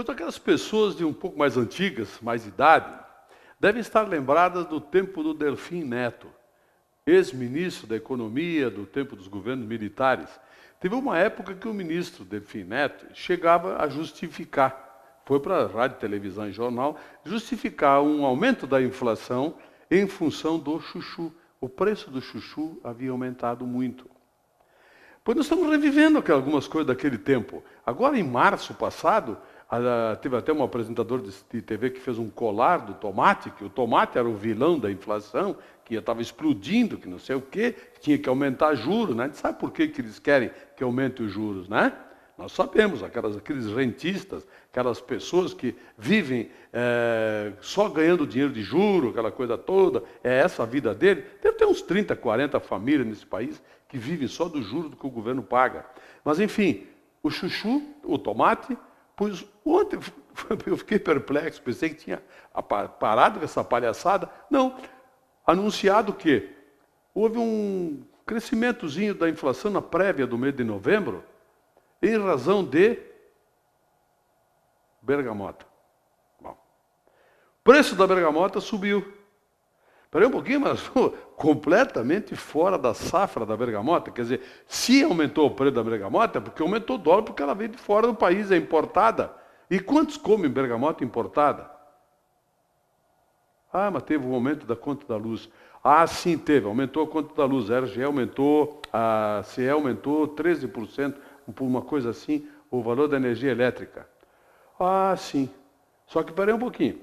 Meus, aquelas pessoas de um pouco mais antigas, mais idade, devem estar lembradas do tempo do Delfim Neto, ex-ministro da Economia, do tempo dos governos militares. Teve uma época que o ministro Delfim Neto chegava a justificar, foi para a rádio, televisão e jornal, justificar um aumento da inflação em função do chuchu. O preço do chuchu havia aumentado muito. Pois nós estamos revivendo algumas coisas daquele tempo. Agora, em março passado, teve até um apresentador de TV que fez um colar do tomate, que o tomate era o vilão da inflação, que estava explodindo, que não sei o quê, que tinha que aumentar juros, né? A gente sabe por que eles querem que aumente os juros, né? Nós sabemos, aqueles rentistas, aquelas pessoas que vivem só ganhando dinheiro de juro, aquela coisa toda, é essa a vida dele. Deve ter uns 30, 40 famílias nesse país que vivem só do juro que o governo paga. Mas, enfim, o chuchu, o tomate, pois ontem eu fiquei perplexo, pensei que tinha parado com essa palhaçada. Não, anunciado que houve um crescimentozinho da inflação na prévia do mês de novembro, em razão de bergamota. Bom, o preço da bergamota subiu. Espera um pouquinho, mas completamente fora da safra da bergamota. Quer dizer, se aumentou o preço da bergamota, é porque aumentou o dólar, porque ela veio de fora do país, é importada. E quantos comem bergamota importada? Ah, mas teve um aumento da conta da luz. Ah, sim, teve. Aumentou a conta da luz. A RGE aumentou, a CE aumentou 13%, por uma coisa assim, o valor da energia elétrica. Ah, sim. Só que, espera um pouquinho.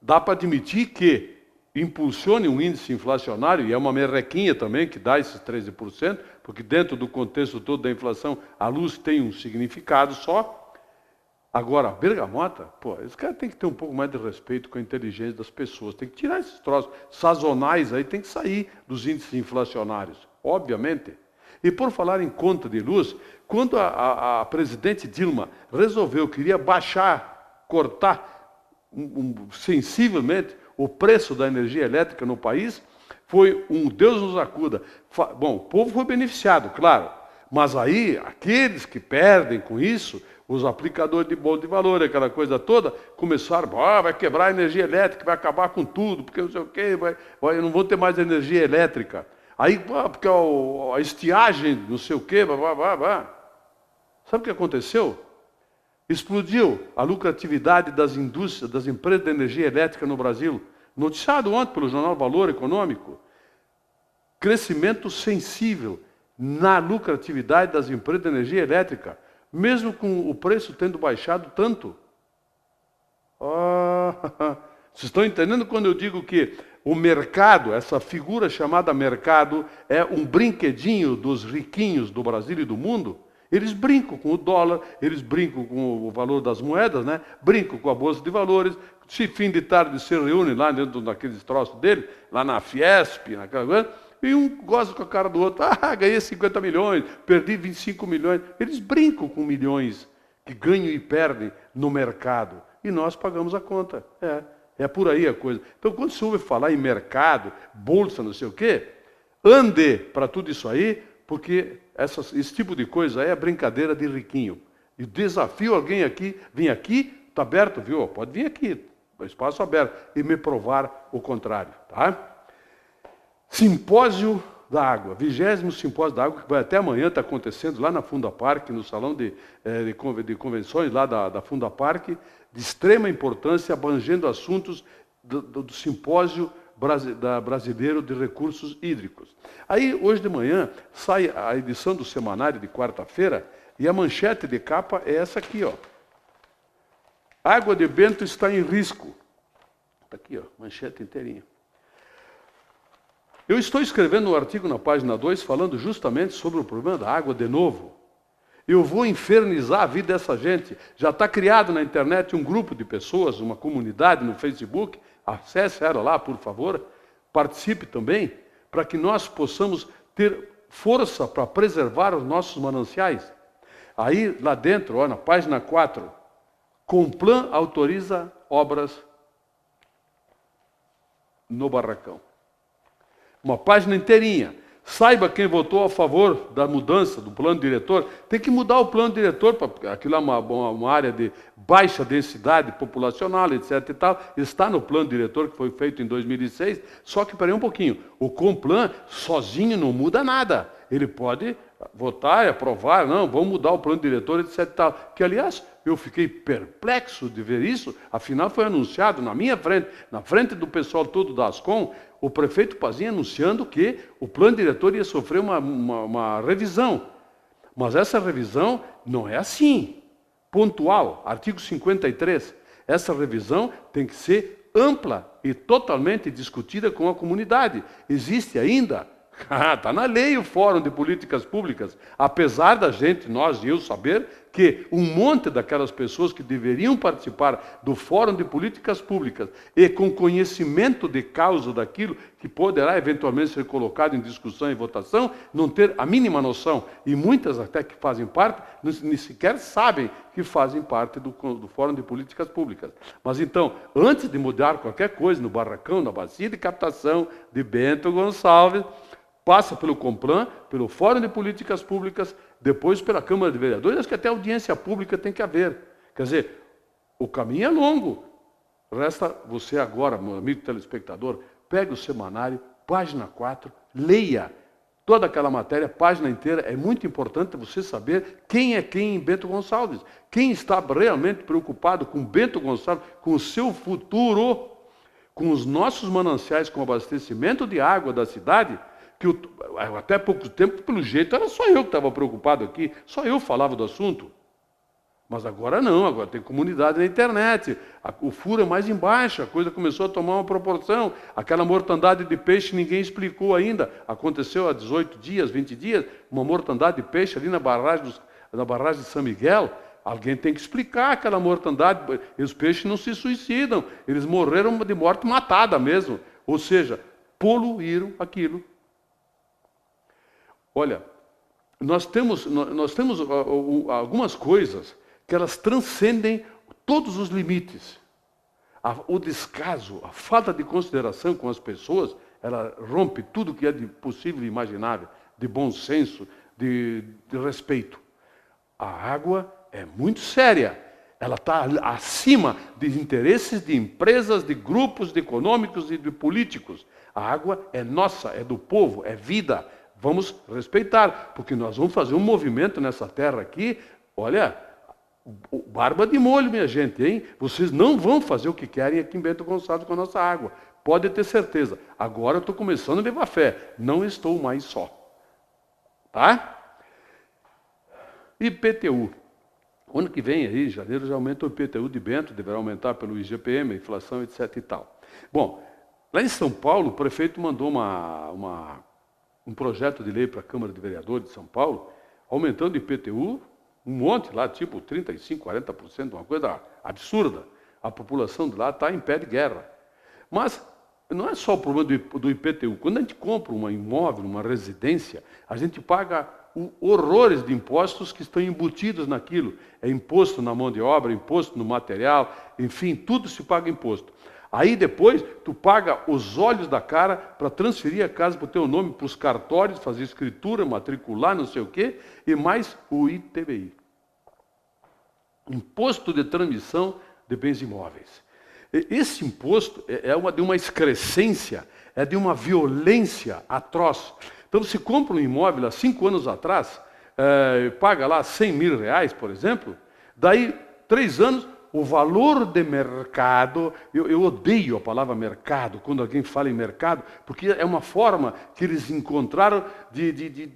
Dá para admitir que impulsione um índice inflacionário, e é uma merrequinha também que dá esses 13%, porque dentro do contexto todo da inflação, a luz tem um significado só. Agora, a bergamota, esse cara tem que ter um pouco mais de respeito com a inteligência das pessoas, tem que tirar esses troços sazonais aí, tem que sair dos índices inflacionários, obviamente. E por falar em conta de luz, quando a presidente Dilma resolveu, queria baixar, cortar sensivelmente o preço da energia elétrica no país, foi um Deus nos acuda. Bom, o povo foi beneficiado, claro, mas aí, aqueles que perdem com isso, os aplicadores de bolsa de valor, aquela coisa toda, começaram, vai quebrar a energia elétrica, vai acabar com tudo, porque não sei o quê, não vão ter mais energia elétrica. Aí, porque a estiagem, não sei o quê, Sabe o que aconteceu? Explodiu a lucratividade das indústrias, das empresas de energia elétrica no Brasil. Noticiado ontem pelo jornal Valor Econômico. Crescimento sensível na lucratividade das empresas de energia elétrica, mesmo com o preço tendo baixado tanto. Vocês estão entendendo quando eu digo que o mercado, essa figura chamada mercado, é um brinquedinho dos riquinhos do Brasil e do mundo? Eles brincam com o dólar, eles brincam com o valor das moedas, né? Brincam com a bolsa de valores. Se fim de tarde se reúnem lá dentro daqueles troços dele, lá na Fiesp, naquela coisa, e um goza com a cara do outro. Ganhei 50 milhões, perdi 25 milhões. Eles brincam com milhões que ganham e perdem no mercado. E nós pagamos a conta. É por aí a coisa. Então, quando se ouve falar em mercado, bolsa, não sei o quê, ande para tudo isso aí, porque esse tipo de coisa é brincadeira de riquinho. E desafio alguém aqui, vem aqui, está aberto, viu? Pode vir aqui, espaço aberto, e me provar o contrário. Tá? Simpósio da Água, 20º Simpósio da Água, que vai até amanhã, está acontecendo lá na Funda Parque, no salão de convenções lá da Funda Parque, de extrema importância, abrangendo assuntos do simpósio brasileiro de recursos hídricos. Aí, hoje de manhã, sai a edição do semanário de quarta-feira, e a manchete de capa é essa aqui, ó. Água de Bento está em risco. Está aqui, ó, manchete inteirinha. Eu estou escrevendo um artigo na página 2, falando justamente sobre o problema da água de novo. Eu vou infernizar a vida dessa gente. Já está criado na internet um grupo de pessoas, uma comunidade no Facebook. Acesse ela lá, por favor. Participe também, para que nós possamos ter força para preservar os nossos mananciais. Aí, lá dentro, ó, na página 4, Complan autoriza obras no Barracão. Uma página inteirinha. Saiba quem votou a favor da mudança do plano diretor. Tem que mudar o plano diretor, porque aquilo é uma área de baixa densidade populacional, etc. e tal. Está no plano diretor que foi feito em 2006. Só que, peraí um pouquinho, o Complan sozinho não muda nada. Ele pode votar e aprovar, não, vamos mudar o plano diretor, etc. e tal. Que, aliás, eu fiquei perplexo de ver isso, afinal foi anunciado na minha frente, na frente do pessoal todo da Ascom, o prefeito Pazinha anunciando que o plano diretor ia sofrer uma revisão. Mas essa revisão não é assim, pontual, artigo 53. Essa revisão tem que ser ampla e totalmente discutida com a comunidade. Existe ainda, está na lei o Fórum de Políticas Públicas, apesar da gente, nós e eu, saber que um monte daquelas pessoas que deveriam participar do Fórum de Políticas Públicas e com conhecimento de causa daquilo que poderá eventualmente ser colocado em discussão e votação, não ter a mínima noção, e muitas até que fazem parte, nem sequer sabem que fazem parte do Fórum de Políticas Públicas. Mas então, antes de mudar qualquer coisa no barracão, na bacia de captação de Bento Gonçalves, passa pelo Complan, pelo Fórum de Políticas Públicas, depois pela Câmara de Vereadores, acho que até audiência pública tem que haver. Quer dizer, o caminho é longo. Resta você agora, meu amigo telespectador, pegue o semanário, página 4, leia toda aquela matéria, página inteira. É muito importante você saber quem é quem em Bento Gonçalves. Quem está realmente preocupado com Bento Gonçalves, com o seu futuro, com os nossos mananciais, com o abastecimento de água da cidade, que até pouco tempo, pelo jeito, era só eu que estava preocupado aqui, só eu falava do assunto. Mas agora não, agora tem comunidade na internet, o furo é mais embaixo, a coisa começou a tomar uma proporção, aquela mortandade de peixe ninguém explicou ainda, aconteceu há 18 dias, 20 dias, uma mortandade de peixe ali na barragem de São Miguel. Alguém tem que explicar aquela mortandade, e os peixes não se suicidam, eles morreram de morte matada mesmo, ou seja, poluíram aquilo. Olha, nós temos algumas coisas que elas transcendem todos os limites. O descaso, a falta de consideração com as pessoas, ela rompe tudo que é possível e imaginável, de bom senso, de respeito. A água é muito séria. Ela está acima de interesses de empresas, de grupos econômicos e de políticos. A água é nossa, é do povo, é vida. Vamos respeitar, porque nós vamos fazer um movimento nessa terra aqui, olha, barba de molho, minha gente, hein? Vocês não vão fazer o que querem aqui em Bento Gonçalves com a nossa água. Pode ter certeza. Agora eu estou começando a levar fé. Não estou mais só. Tá? IPTU. Ano que vem, aí, em janeiro, já aumenta o IPTU de Bento, deverá aumentar pelo IGPM, inflação, etc. e tal. Bom, lá em São Paulo, o prefeito mandou um projeto de lei para a Câmara de Vereadores de São Paulo, aumentando o IPTU, um monte lá, tipo 35%, 40%, uma coisa absurda. A população de lá está em pé de guerra. Mas não é só o problema do IPTU. Quando a gente compra um imóvel, uma residência, a gente paga horrores de impostos que estão embutidos naquilo. É imposto na mão de obra, imposto no material, enfim, tudo se paga imposto. Aí depois, tu paga os olhos da cara para transferir a casa para o teu nome, para os cartórios, fazer escritura, matricular, não sei o quê, e mais o ITBI. Imposto de Transmissão de Bens Imóveis. Esse imposto é de uma excrescência, é de uma violência atroz. Então, se compra um imóvel há 5 anos atrás, paga lá 100 mil reais, por exemplo, daí 3 anos, o valor de mercado, eu odeio a palavra mercado, quando alguém fala em mercado, porque é uma forma que eles encontraram de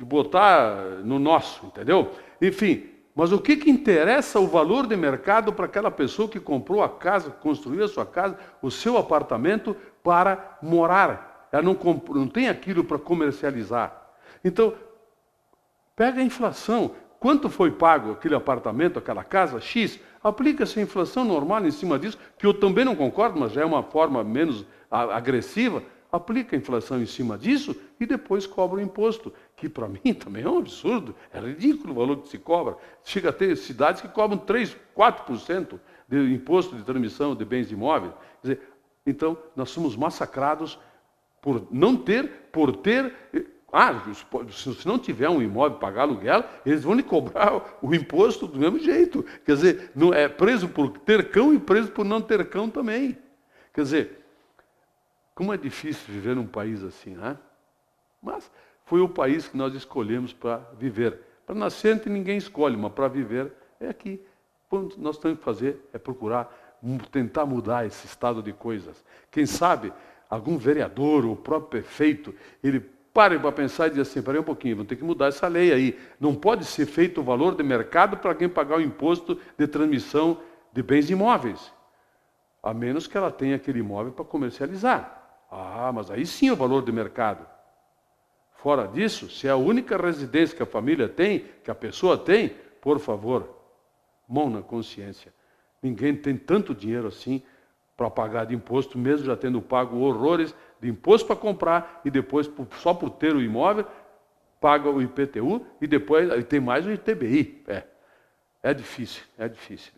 botar no nosso, entendeu? Enfim, mas o que interessa o valor de mercado para aquela pessoa que comprou a casa, construiu a sua casa, o seu apartamento para morar? Ela não tem aquilo para comercializar. Então, pega a inflação. Quanto foi pago aquele apartamento, aquela casa? X. Aplica-se a inflação normal em cima disso, que eu também não concordo, mas já é uma forma menos agressiva. Aplica a inflação em cima disso e depois cobra o imposto, que para mim também é um absurdo, é ridículo o valor que se cobra. Chega a ter cidades que cobram 3%, 4% de imposto de transmissão de bens imóveis. Quer dizer, então, nós somos massacrados por ter Se não tiver um imóvel pagar aluguel, eles vão lhe cobrar o imposto do mesmo jeito. Quer dizer, não é preso por ter cão e preso por não ter cão também. Quer dizer, como é difícil viver num país assim, né? Mas foi o país que nós escolhemos para viver. Para nascer, ninguém escolhe, mas para viver é aqui. O que nós temos que fazer é procurar tentar mudar esse estado de coisas. Quem sabe, algum vereador ou o próprio prefeito, ele pare para pensar e diz assim, peraí um pouquinho, vamos ter que mudar essa lei aí. Não pode ser feito o valor de mercado para alguém pagar o imposto de transmissão de bens imóveis. A menos que ela tenha aquele imóvel para comercializar. Mas aí sim é o valor de mercado. Fora disso, se é a única residência que a família tem, que a pessoa tem, por favor, mão na consciência. Ninguém tem tanto dinheiro assim para pagar de imposto, mesmo já tendo pago horrores de imposto para comprar e depois, só por ter o imóvel, paga o IPTU e depois tem mais o ITBI. É difícil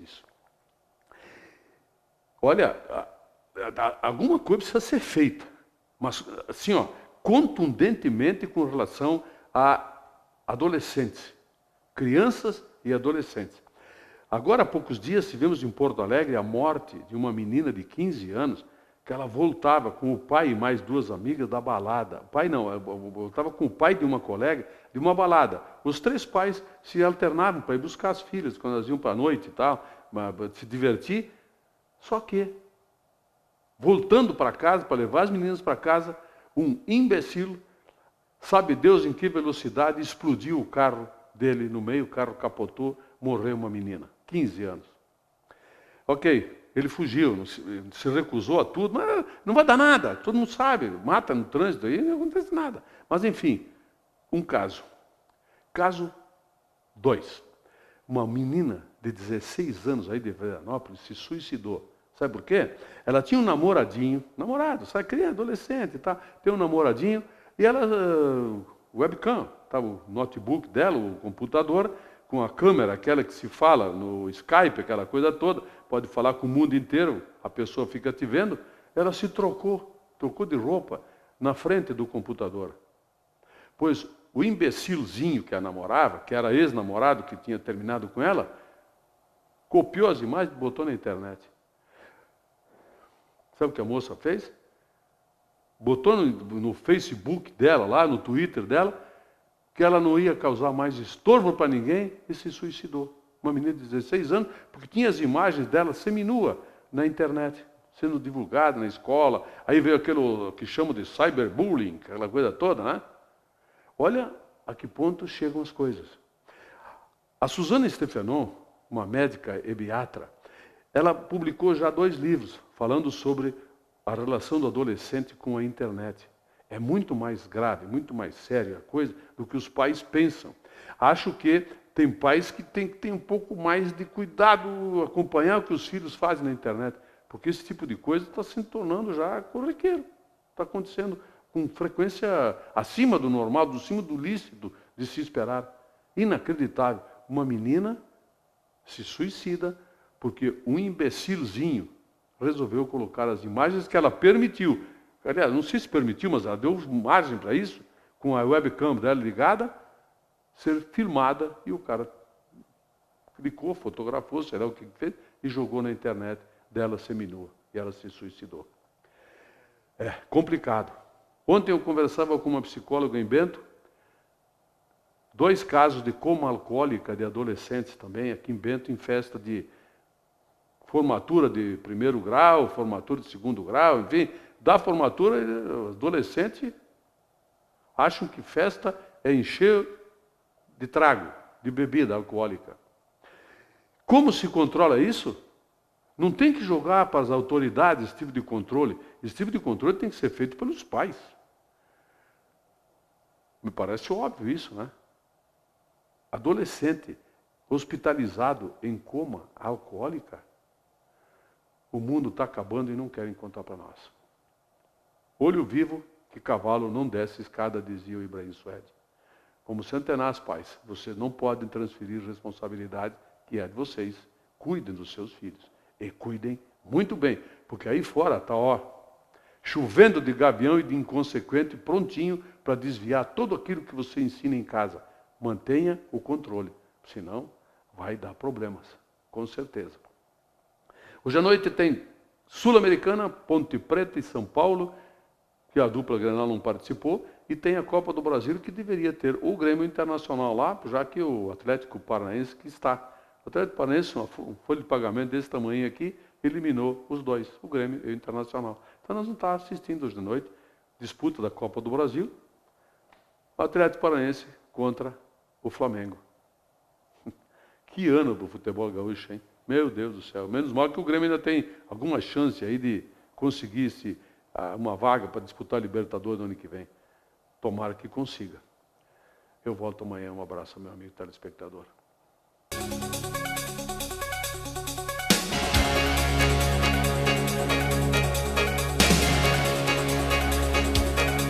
isso. Olha, alguma coisa precisa ser feita, mas assim, contundentemente com relação a adolescentes, crianças e adolescentes. Agora, há poucos dias, tivemos em Porto Alegre a morte de uma menina de 15 anos, que ela voltava com o pai e mais duas amigas da balada. Voltava com o pai de uma colega de uma balada. Os 3 pais se alternavam para ir buscar as filhas, quando elas iam para a noite e tal, se divertir. Só que, voltando para casa, para levar as meninas para casa, um imbecil, sabe Deus em que velocidade, explodiu o carro dele no meio, o carro capotou, morreu uma menina, 15 anos. Ok, ele fugiu, se recusou a tudo, mas não vai dar nada, todo mundo sabe, mata no trânsito aí, não acontece nada. Mas enfim, um caso. Caso 2. Uma menina de 16 anos aí de Veranópolis se suicidou. Sabe por quê? Ela tinha um namorado, sabe, criança, adolescente, tá? Tem um namoradinho, e ela, webcam, tá, o notebook dela, o computador, com a câmera, aquela que se fala no Skype, aquela coisa toda, pode falar com o mundo inteiro, a pessoa fica te vendo, ela se trocou de roupa na frente do computador. Pois o imbecilzinho que a namorava, que era ex-namorado, que tinha terminado com ela, copiou as imagens e botou na internet. Sabe o que a moça fez? Botou no Facebook dela, lá no Twitter dela, que ela não ia causar mais estorvo para ninguém e se suicidou. Uma menina de 16 anos, porque tinha as imagens dela seminua na internet, sendo divulgada na escola. Aí veio aquilo que chamam de cyberbullying, aquela coisa toda, né? Olha a que ponto chegam as coisas. A Suzana Stefanon, uma médica ebiatra, ela publicou já 2 livros falando sobre a relação do adolescente com a internet. É muito mais grave, muito mais séria a coisa do que os pais pensam. Acho que tem pais que têm que ter um pouco mais de cuidado, acompanhar o que os filhos fazem na internet, porque esse tipo de coisa está se tornando já corriqueiro. Está acontecendo com frequência acima do normal, acima do lícito de se esperar. Inacreditável. Uma menina se suicida porque um imbecilzinho resolveu colocar as imagens que ela permitiu. Aliás, não sei se permitiu, mas ela deu margem para isso, com a webcam dela ligada, ser filmada, e o cara clicou, fotografou, sei lá o que fez, e jogou na internet dela seminua, e ela se suicidou. É complicado. Ontem eu conversava com uma psicóloga em Bento, 2 casos de coma alcoólica de adolescentes também, aqui em Bento, em festa de formatura de 1º grau, formatura de 2º grau, enfim, da formatura, os adolescentes acham que festa é encher de trago, de bebida alcoólica. Como se controla isso? Não tem que jogar para as autoridades esse tipo de controle. Esse tipo de controle tem que ser feito pelos pais. Me parece óbvio isso, né? Adolescente hospitalizado em coma alcoólica. O mundo está acabando e não querem contar para nós. Olho vivo que cavalo não desce escada, dizia o Ibrahim Suede. Como centenários pais, vocês não podem transferir responsabilidade que é de vocês. Cuidem dos seus filhos. E cuidem muito bem, porque aí fora está, chovendo de gavião e de inconsequente, prontinho para desviar tudo aquilo que você ensina em casa. Mantenha o controle, senão vai dar problemas, com certeza. Hoje à noite tem Sul-Americana, Ponte Preta e São Paulo, que a dupla Grenal não participou, e tem a Copa do Brasil, que deveria ter o Grêmio Internacional lá, já que o Atlético Paranaense que está. O Atlético Paranaense, uma folha de pagamento desse tamanho aqui, eliminou os dois, o Grêmio e o Internacional. Então nós vamos estar assistindo hoje de noite, disputa da Copa do Brasil, o Atlético Paranaense contra o Flamengo. Que ano do futebol gaúcho, hein? Meu Deus do céu. Menos mal que o Grêmio ainda tem alguma chance aí de conseguir uma vaga para disputar a Libertadores no ano que vem. Tomara que consiga. Eu volto amanhã. Um abraço, meu amigo telespectador.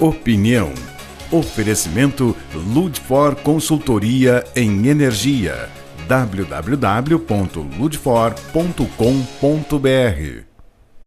Opinião. Oferecimento Ludfor Consultoria em Energia. www.ludfor.com.br